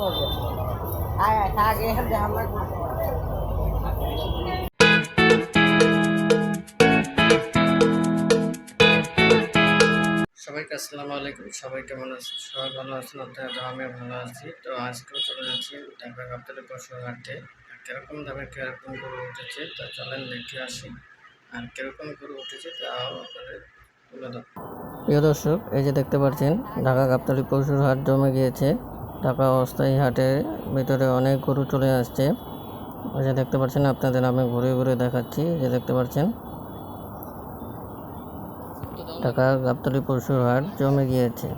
সবাইকে আসসালামু আলাইকুম। সবাই কেমন আছেন? সবাই ভালো আছেন? আপনারা? আমি ভালো আছি। তো আজকেও চলে যাচ্ছি ঢাকা গাবতলী পশুর হাটে। কীরকম দামে কীরকম গরু উঠেছে তা চলেন দেখে আসি। আর কীরকম গরু উঠেছে তাও আপনাদের তুলে ধর। প্রিয় দর্শক, এই যে দেখতে পাচ্ছেন ঢাকা গাবতলী পশুর হাট জমে গিয়েছে। ঢাকা অস্থায়ী হাটের ভিতরে অনেক গরু চলে আসছে। এই যে দেখতে পাচ্ছেন, আপনাদের আমি ঘুরে ঘুরে দেখাচ্ছি। যে দেখতে পাচ্ছেন ঢাকা গাবতলী পশুর হাট জমে গিয়েছে।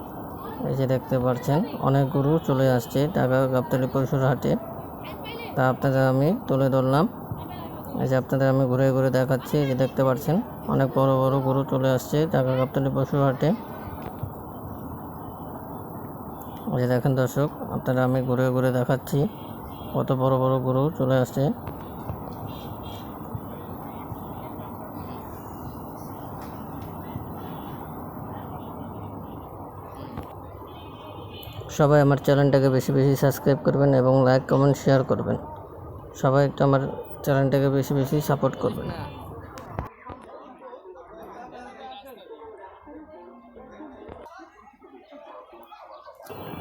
এই যে দেখতে পাচ্ছেন অনেক গরু চলে আসছে ঢাকা গাবতলী পশুর হাটে। তা আপনাদের আমি তুলে ধরলাম। এই যে আপনাদের আমি ঘুরে ঘুরে দেখাচ্ছি। এই যে দেখতে পাচ্ছেন অনেক বড় বড় গরু চলে আসছে ঢাকা গাবতলী পশুর হাটে। এই যে দেখেন দর্শক, আপনারা আমি ঘুরে ঘুরে দেখাচ্ছি কত বড় বড় গরু চলে আসছে। সবাই আমার চ্যানেলটাকে বেশি বেশি সাবস্ক্রাইব করবেন এবং লাইক কমেন্ট শেয়ার করবেন। সবাই একটু আমার চ্যানেলটাকে বেশি বেশি সাপোর্ট করবেন।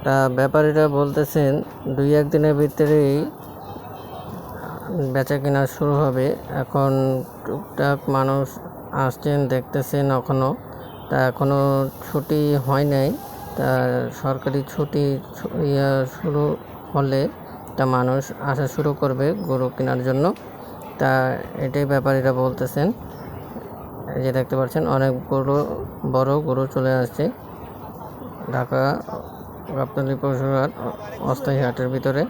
তা ব্যাপারীরা বলতেছেন 2-1 দিনের ভিতরেই বেচা কেনা শুরু হবে। এখন টুকটাক মানুষ আসছেন, দেখতেছেন এখনও। তা এখনও ছুটি হয় নাই। তা সরকারি ছুটি শুরু হলে তা মানুষ আসা শুরু করবে গরু কেনার জন্য। তা এটাই ব্যাপারীরা বলতেছেন। এই যে দেখতে পাচ্ছেন অনেক বড় গরু চলে আসছে ঢাকা গাবতলী পশুর হাট অস্থায়ী হাটের ভিতরে।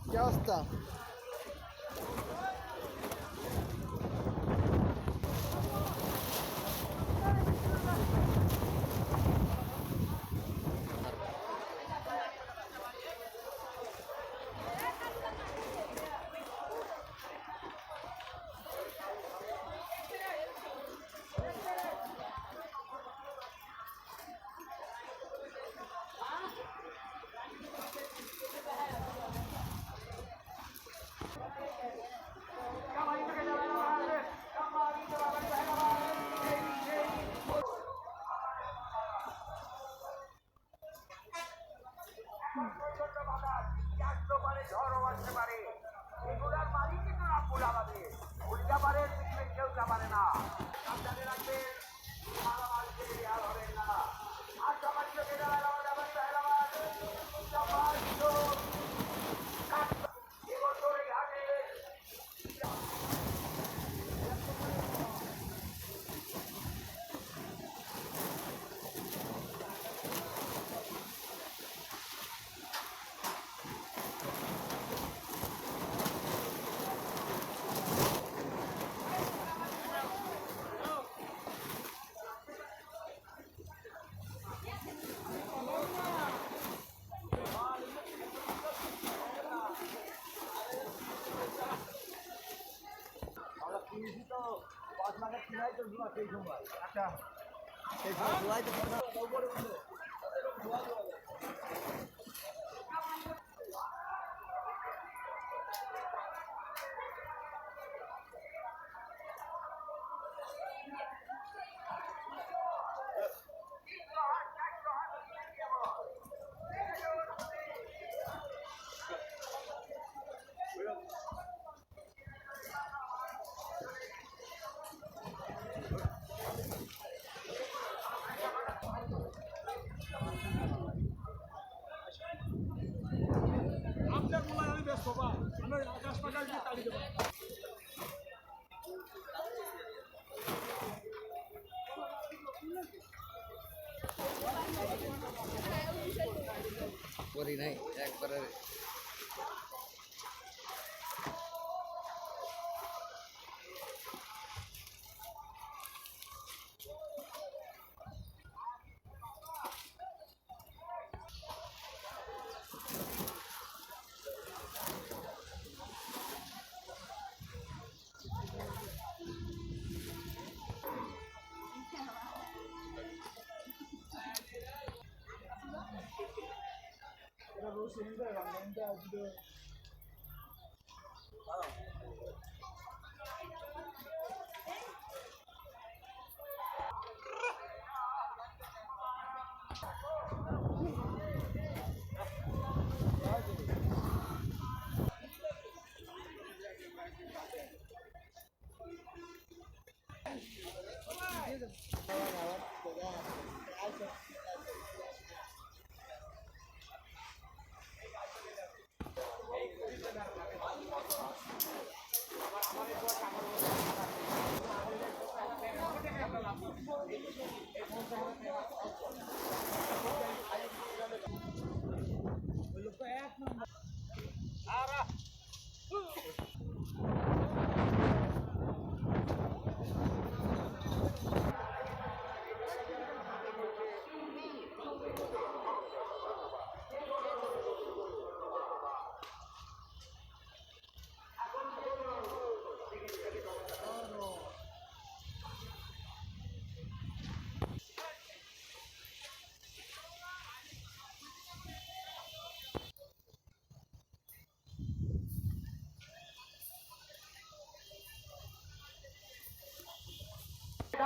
কি অবস্থা? ঝড়ও আসতে পারে, এগুলার মালিক কিন্তু রাব্বুল আলামিন। উল্টা পারে পৃথিবীর কেউ পারে না। সাবধানে রাখবেন, মালামাল কেটে দেওয়া হবে না। আর সবার চোখে দেওয়া এবছর এই হাটে তো 5 লাখের কিনাই তো সেই সময় আচ্ছা সেই সময় করি নাই একবারে।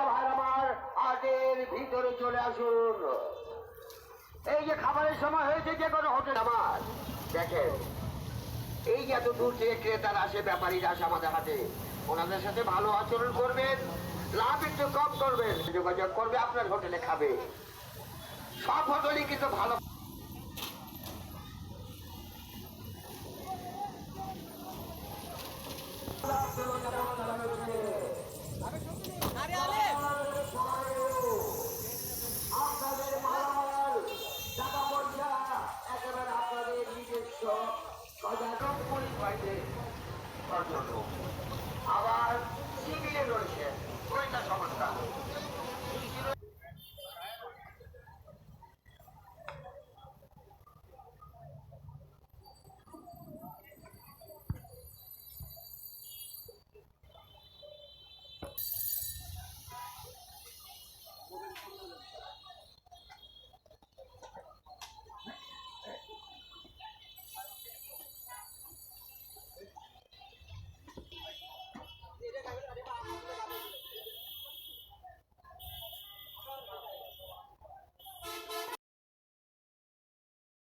ভাই আমার হাটের ভিতরে চলে আসুন। এই যে খাবারের সময় হয়েছে, যে কোনো হোটেল আমার দেখেন, এই যে এত দূর থেকে ক্রেতারা আসে, ব্যাপারীরা আসে আমাদের হাটে, ওনাদের সাথে ভালো আচরণ করবেন, লাভ একটু কম করবেন, যোগাযোগ করবে, আপনার হোটেলে খাবে। সব হোটেলই কিন্তু ভালো। আপনাদের মালামাল টাকা পয়সা একেবারে আপনাদের নিজস্ব পরিচয় আবার সিভিলে রয়েছে গোয়েন্দা সংস্থা।